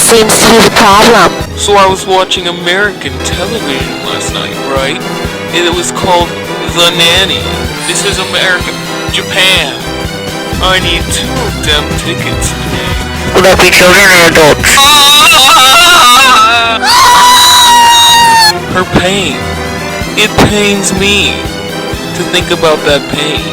seems to be the problem. So I was watching American television last night, right? And it was called The Nanny. This is American. Japan. I need 2 of them tickets today. Will that be children or adults? Her pain. It pains me to think about that pain.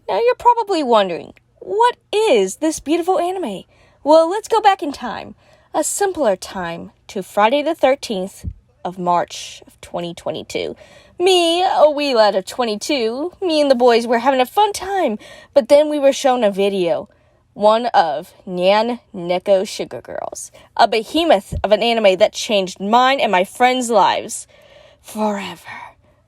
Now you're probably wondering, what is this beautiful anime? Well, let's go back in time. A simpler time to Friday the 13th of March of 2022. Me, a wee lad of 22, me and the boys were having a fun time, but then we were shown a video. One of Nyan Neko Sugar Girls, a behemoth of an anime that changed mine and my friends' lives forever.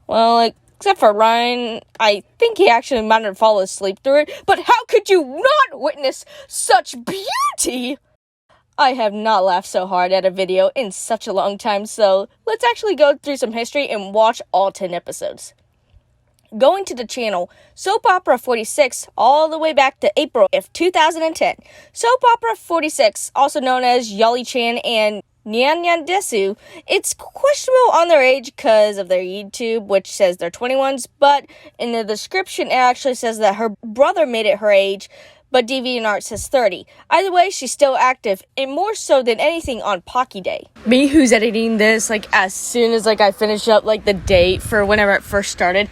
Well, except for Ryan, I think he actually might have fallen asleep through it, but how could you not witness such beauty? I have not laughed so hard at a video in such a long time, so let's actually go through some history and watch all 10 episodes. Going to the channel, Soap Opera 46, all the way back to April of 2010. Soap Opera 46, also known as Yali-chan and Nyan Neko, it's questionable on their age because of their YouTube, which says they're 21s, but in the description it actually says that her brother made it her age, but DeviantArt says 30. Either way, she's still active, and more so than anything on Pocky Day. Me, who's editing this, as soon as, I finish up, the date for whenever it first started,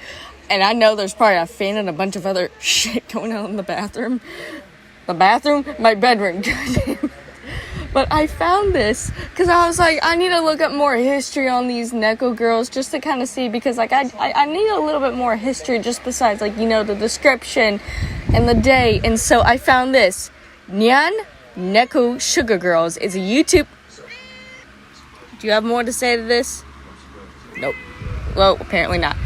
and I know there's probably a fan and a bunch of other shit going on in the bathroom. The bathroom? My bedroom. But I found this, because I was I need to look up more history on these Neko girls, just to kind of see, because, I need a little bit more history, just besides, the description and the day. And so I found this. Nyan Neko Sugar Girls is a YouTube... Do you have more to say to this? Nope. Well, apparently not.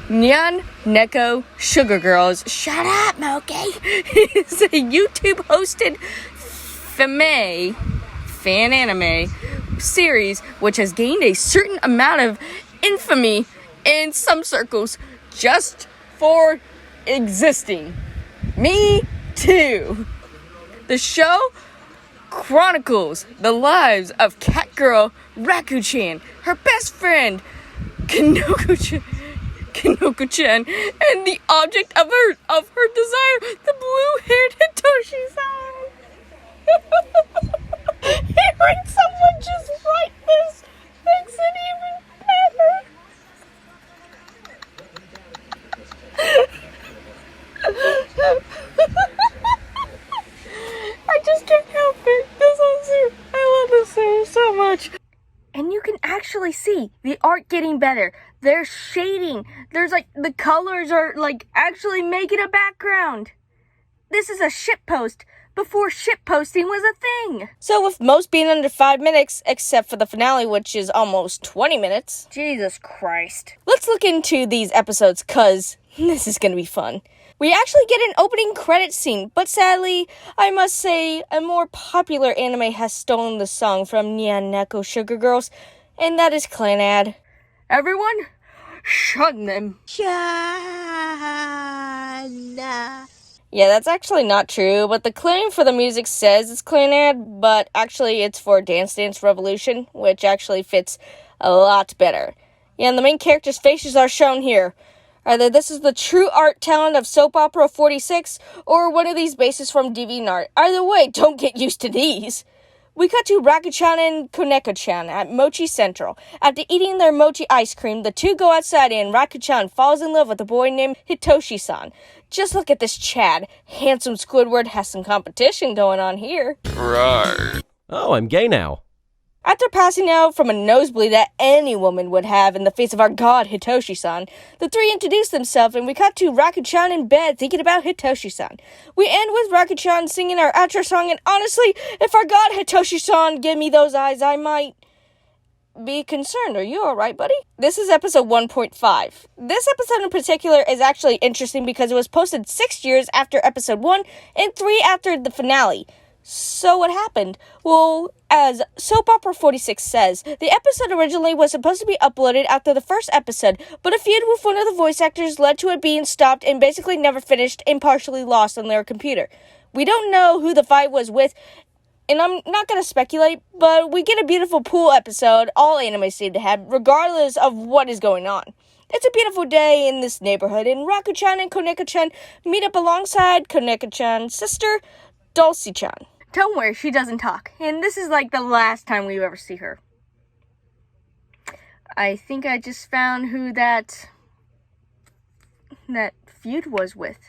Nyan Neko Sugar Girls. Shut up, Moki! It's a YouTube-hosted fan anime series which has gained a certain amount of infamy in some circles just for existing. Me too. The show chronicles the lives of cat girl Raku-chan, her best friend Kinoko-chan, and the object of her desire, the blue-haired Hitoshi-san. Hearing someone just write this makes it even better. I just can't help it. I love this series so much. And you can actually see the art getting better. There's shading. There's the colors are actually making a background. This is a shitpost before shitposting was a thing. So with most being under 5 minutes, except for the finale, which is almost 20 minutes. Jesus Christ. Let's look into these episodes, cause this is gonna be fun. We actually get an opening credit scene, but sadly, I must say, a more popular anime has stolen the song from Nyan Neko Sugar Girls, and that is Clanad. Everyone, shun them. Shana. Yeah, that's actually not true, but the claim for the music says it's Clanad, but actually it's for Dance Dance Revolution, which actually fits a lot better. Yeah, and the main characters' faces are shown here. Either this is the true art talent of Soap Opera 46, or one of these bases from DeviantArt. Either way, don't get used to these. We cut to Raku-chan and Koneko-chan at Mochi Central. After eating their mochi ice cream, the two go outside and Raku-chan falls in love with a boy named Hitoshi-san. Just look at this Chad. Handsome Squidward has some competition going on here. Right. Oh, I'm gay now. After passing out from a nosebleed that any woman would have in the face of our god Hitoshi-san, the three introduce themselves and we cut to Raku-chan in bed thinking about Hitoshi-san. We end with Raku-chan singing our outro song, and honestly, if our god Hitoshi-san give me those eyes, I might be concerned. Are you alright, buddy? This is episode 1.5. This episode in particular is actually interesting because it was posted 6 years after episode 1 and 3 after the finale. So what happened? Well, as Soap Opera 46 says, the episode originally was supposed to be uploaded after the first episode, but a feud with one of the voice actors led to it being stopped and basically never finished and partially lost on their computer. We don't know who the fight was with, And I'm not going to speculate, but we get a beautiful pool episode all anime seem to have, regardless of what is going on. It's a beautiful day in this neighborhood, and Raku-chan and Koneko-chan meet up alongside Koneko-chan's sister, Dulce-chan. Don't worry, she doesn't talk, and this is like the last time we ever see her. I think I just found who that feud was with.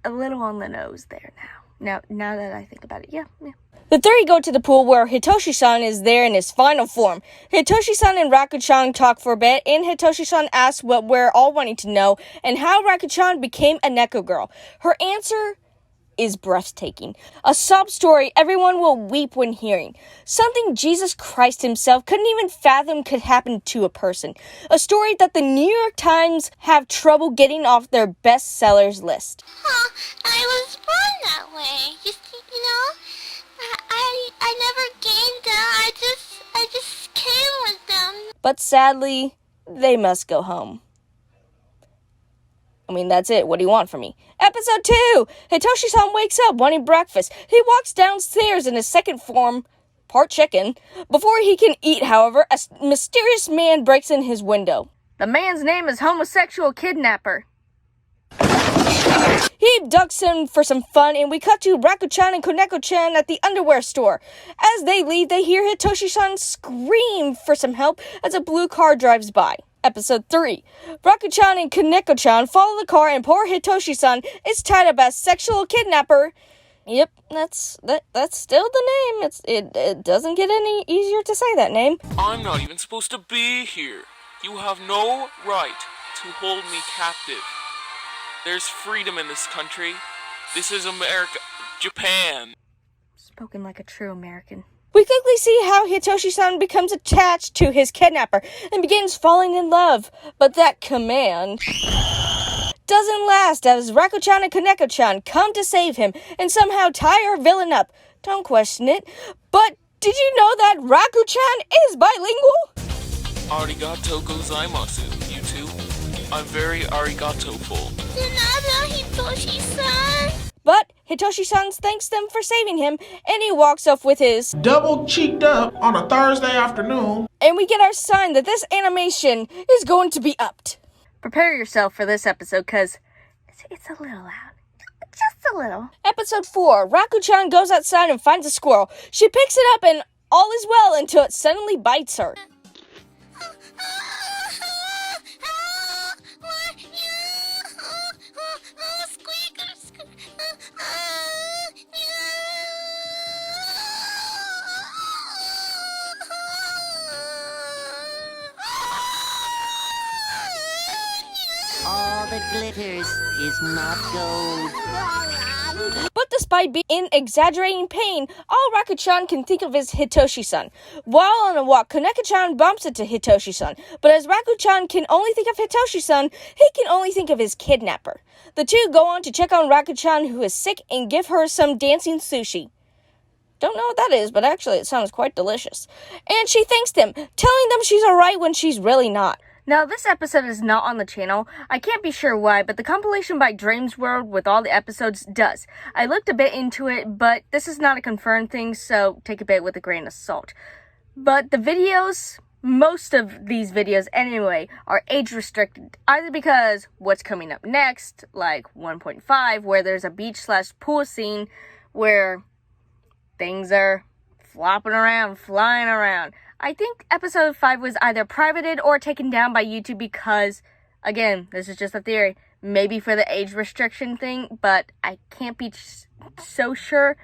A little on the nose there now that I think about it, yeah. The three go to the pool where Hitoshi-san is there in his final form. Hitoshi-san and Raku-chan talk for a bit, and Hitoshi-san asks what we're all wanting to know, and how Raku-chan became a Neko girl. Her answer is breathtaking. A sob story everyone will weep when hearing. Something Jesus Christ himself couldn't even fathom could happen to a person. A story that the New York Times have trouble getting off their bestsellers list. I was born that way. You know, I never gained them. I just came with them. But sadly, they must go home. I mean, that's it. What do you want from me? Episode 2! Hitoshi-san wakes up wanting breakfast. He walks downstairs in his second form, part chicken. Before he can eat, however, a mysterious man breaks in his window. The man's name is Homosexual Kidnapper. He abducts him for some fun, and we cut to Raku-chan and Koneko-chan at the underwear store. As they leave, they hear Hitoshi-san scream for some help as a blue car drives by. Episode 3. Raku-chan and Koneko-chan follow the car, and poor Hitoshi-san is tied up as sexual kidnapper. Yep, that's still the name. It doesn't get any easier to say that name. I'm not even supposed to be here. You have no right to hold me captive. There's freedom in this country. This is America, Japan. Spoken like a true American. We quickly see how Hitoshi-san becomes attached to his kidnapper and begins falling in love. But that command doesn't last as Raku-chan and Koneko-chan come to save him and somehow tie our villain up. Don't question it. But did you know that Raku-chan is bilingual? Arigato gozaimasu, you two. I'm very arigato-ful. Another Hitoshi-san. But Hitoshi-san thanks them for saving him, and he walks off with his double cheeked up on a Thursday afternoon. And we get our sign that this animation is going to be upped. Prepare yourself for this episode, because it's a little loud. Just a little. Episode 4. Raku-chan goes outside and finds a squirrel. She picks it up, and all is well until it suddenly bites her. All that glitters is not gold. But despite being exaggerating pain, all Raku-chan can think of is Hitoshi-san. While on a walk, Koneko-chan bumps into Hitoshi-san. But as Raku-chan can only think of Hitoshi-san, he can only think of his kidnapper. The two go on to check on Raku-chan, who is sick, and give her some dancing sushi. Don't know what that is, but actually it sounds quite delicious. And she thanks them, telling them she's alright when she's really not. Now, this episode is not on the channel. I can't be sure why, but the compilation by Dreams World with all the episodes does. I looked a bit into it, but this is not a confirmed thing, so take a bit with a grain of salt. But the videos, most of these videos anyway, are age restricted, either because what's coming up next, like 1.5, where there's a beach/pool scene where things are flopping around, flying around. I think episode 5 was either privated or taken down by YouTube because, again, this is just a theory, maybe for the age restriction thing, but I can't be so sure.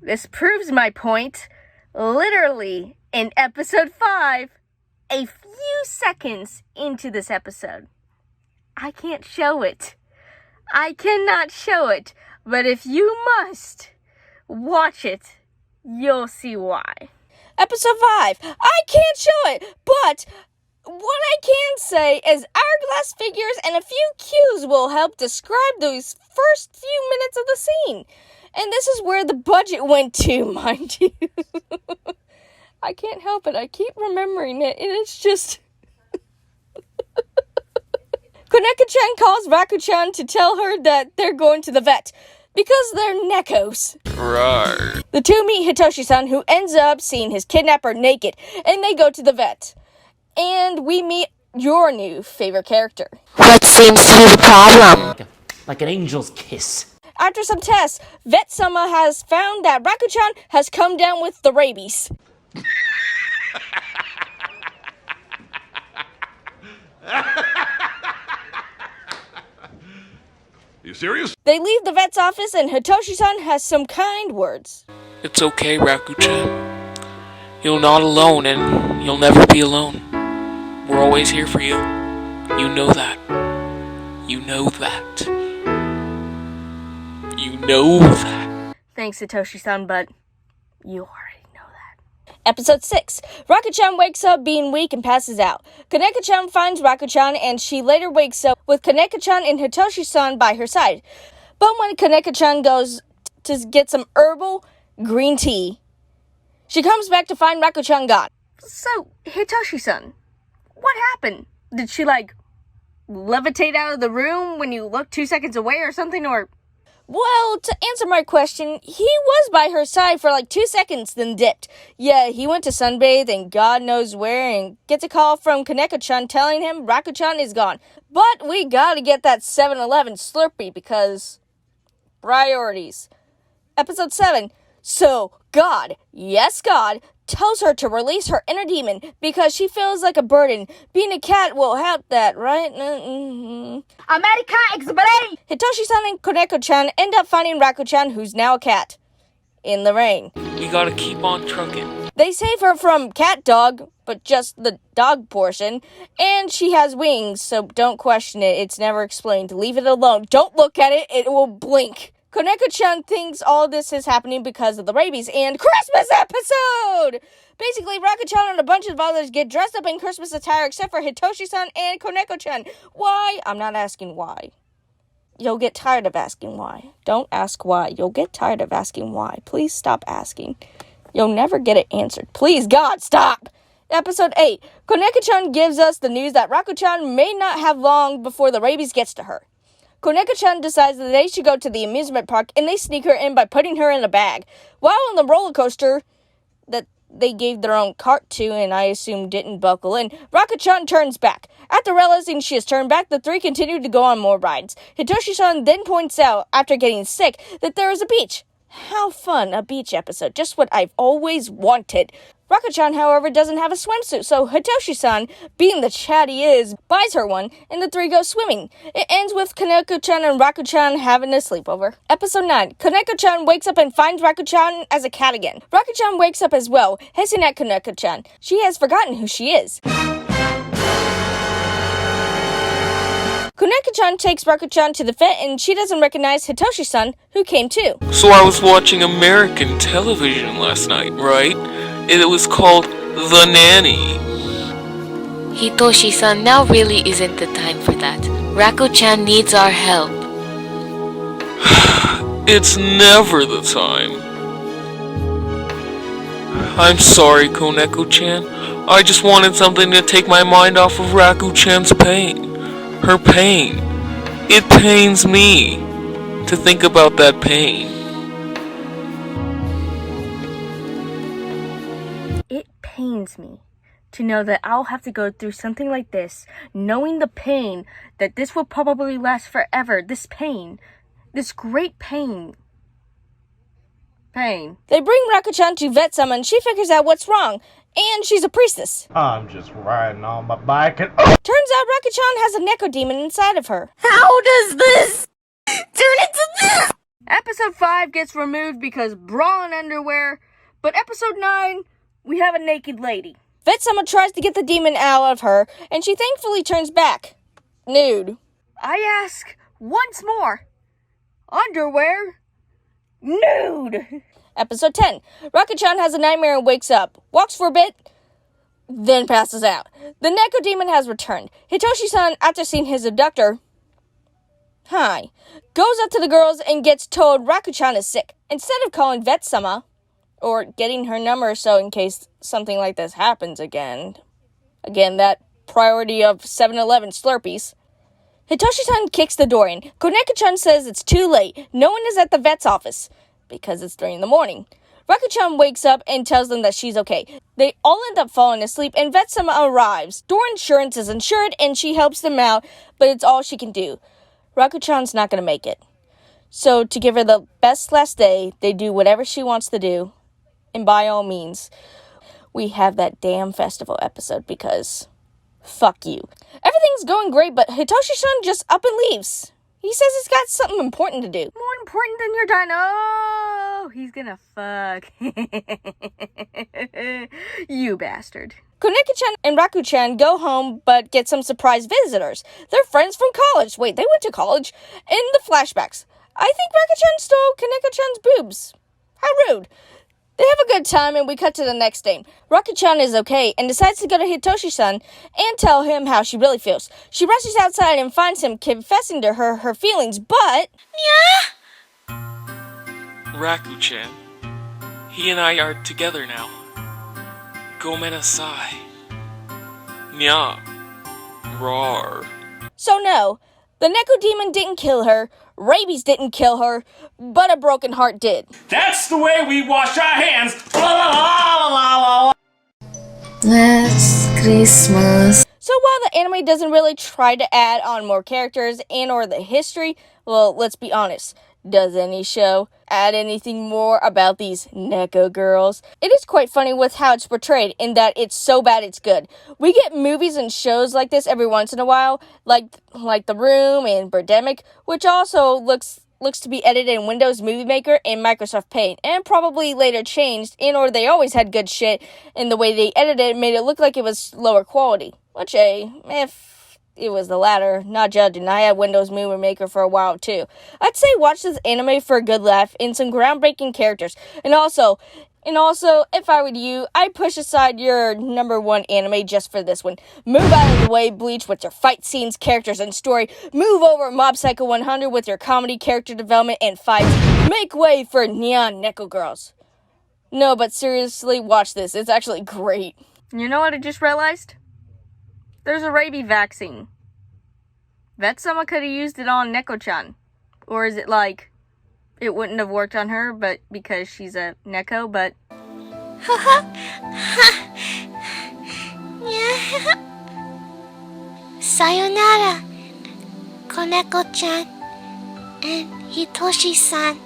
This proves my point. Literally, in episode 5, a few seconds into this episode, I can't show it. I cannot show it, but if you must watch it, you'll see why. Episode 5. I can't show it, but what I can say is hourglass figures and a few cues will help describe those first few minutes of the scene. And this is where the budget went to, mind you. I can't help it. I keep remembering it, and it's just... Koneko-chan calls Raku-chan to tell her that they're going to the vet. Because they're Nekos. Right. The two meet Hitoshi-san, who ends up seeing his kidnapper naked, and they go to the vet. And we meet your new favorite character. What seems to be the problem? Like an angel's kiss. After some tests, Vet Sama has found that Raku-chan has come down with the rabies. You serious? They leave the vet's office and Hitoshi-san has some kind words. It's okay, Raku-chan. You're not alone, and you'll never be alone. We're always here for you. You know that. You know that. You know that. Thanks, Hitoshi-san, but you already know that. Episode 6. Raku-chan wakes up being weak and passes out. Kaneko-chan finds Raku-chan and she later wakes up with Kaneko-chan and Hitoshi-san by her side. But when Kaneko-chan goes to get some herbal green tea, she comes back to find Raku-chan gone. So, Hitoshi-san, what happened? Did she, levitate out of the room when you looked 2 seconds away or something, or... Well, to answer my question, he was by her side for 2 seconds, then dipped. Yeah, he went to sunbathe and God knows where and gets a call from Kaneko-chan telling him Raku-chan is gone. But we gotta get that 7-Eleven Slurpee because... priorities. Episode 7. So, God, yes God, tells her to release her inner demon because she feels like a burden. Being a cat will help that, right? America, explain! Hitoshi-san and Kaneko-chan end up finding Raku-chan, who's now a cat, in the rain. We gotta keep on trucking. They save her from cat dog, but just the dog portion, and she has wings, so don't question it. It's never explained. Leave it alone. Don't look at it. It will blink. Kaneko-chan thinks all this is happening because of the rabies and Christmas episode! Basically, Raku-chan and a bunch of others get dressed up in Christmas attire except for Hitoshi-san and Kaneko-chan. Why? I'm not asking why. You'll get tired of asking why. Don't ask why. You'll get tired of asking why. Please stop asking. You'll never get it answered. Please, God, stop! Episode 8. Kaneko-chan gives us the news that Raku-chan may not have long before the rabies gets to her. Kaneko-chan decides that they should go to the amusement park, and they sneak her in by putting her in a bag. While on the roller coaster that they gave their own cart to, and I assume didn't buckle in, Raku-chan turns back. After realizing she has turned back, the three continue to go on more rides. Hitoshi-san then points out, after getting sick, that there is a beach. How fun, a beach episode, just what I've always wanted. Raku-chan, however, doesn't have a swimsuit, so Hitoshi-san, being the chat he is, buys her one, and the three go swimming. It ends with Kaneko-chan and Raku-chan having a sleepover. Episode 9. Kaneko-chan wakes up and finds Raku-chan as a cat again. Raku-chan wakes up as well, hissing at Kaneko-chan. She has forgotten who she is. Kaneko-chan takes Raku-chan to the vet and she doesn't recognize Hitoshi-san, who came too. So I was watching American television last night, right? It was called The Nanny. Hitoshi-san, now really isn't the time for that. Raku-chan needs our help. It's never the time. I'm sorry, Koneko-chan. I just wanted something to take my mind off of Raku-chan's pain. Her pain. It pains me to think about that pain. It pains me to know that I'll have to go through something like this, knowing the pain, that this will probably last forever. This pain. This great pain. They bring Raku-chan to Vet Sama and she figures out what's wrong. And she's a priestess. I'm just riding on my bike and... Turns out Raku-chan has a Neko demon inside of her. How does this turn into this? Episode 5 gets removed because bra and underwear. But episode 9, we have a naked lady. Vet Sama tries to get the demon out of her, and she thankfully turns back. Nude. I ask once more. Underwear? Nude. Episode 10. Raku-chan has a nightmare and wakes up, walks for a bit, then passes out. The Neko demon has returned. Hitoshi-san, after seeing his abductor, goes up to the girls and gets told Raku-chan is sick. Instead of calling Vet Sama, or getting her number so in case something like this happens again, that priority of 7-Eleven Slurpees, Hitoshi-san kicks the door in. Koneko-chan says it's too late. No one is at the vet's office because it's 3 in the morning. Raku-chan wakes up and tells them that she's okay. They all end up falling asleep and Vetsama arrives. Door insurance is insured and she helps them out, but it's all she can do. Raku-chan's not going to make it. So to give her the best last day, they do whatever she wants to do. And by all means, we have that damn festival episode because fuck you. Everything's going great, but Hitoshi-san just up and leaves. He says he's got something important to do. More important than your dino. He's gonna fuck. You bastard. Koneko-chan and Raku-chan go home but get some surprise visitors. They're friends from college. Wait, they went to college? In the flashbacks, I think Raku-chan stole Koneko-chan's boobs. How rude. They have a good time and we cut to the next day. Raku-chan is okay and decides to go to Hitoshi-san and tell him how she really feels. She rushes outside and finds him confessing to her feelings, but... Raku-chan, he and I are together now. Gomenasai. Nya. Rar. So no, the Neko demon didn't kill her, rabies didn't kill her, but a broken heart did. That's the way we wash our hands. La, la, la, la, la, la. Last Christmas. So while the anime doesn't really try to add on more characters and or the history, well, let's be honest, does any show add anything more about these Neko girls? It is quite funny with how it's portrayed in that it's so bad it's good. We get movies and shows like this every once in a while, like The Room and Birdemic, which also looks to be edited in Windows Movie Maker and Microsoft Paint, and probably later changed, and or they always had good shit, and the way they edited it made it look like it was lower quality. Which, if it was the latter, not judging. I had Windows Movie Maker for a while too. I'd say watch this anime for a good laugh and some groundbreaking characters. And also, if I were you, I'd push aside your number one anime just for this one. Move out of the way, Bleach, with your fight scenes, characters, and story. Move over Mob Psycho 100 with your comedy, character development, and fights. Make way for Nyan Neko girls. No, but seriously, watch this. It's actually great. You know what I just realized? There's a rabies vaccine. Vetsama could have used it on Neko-chan. Or is it like, it wouldn't have worked on her, but because she's a Neko, but... Sayonara, Koneko-chan and Hitoshi-san.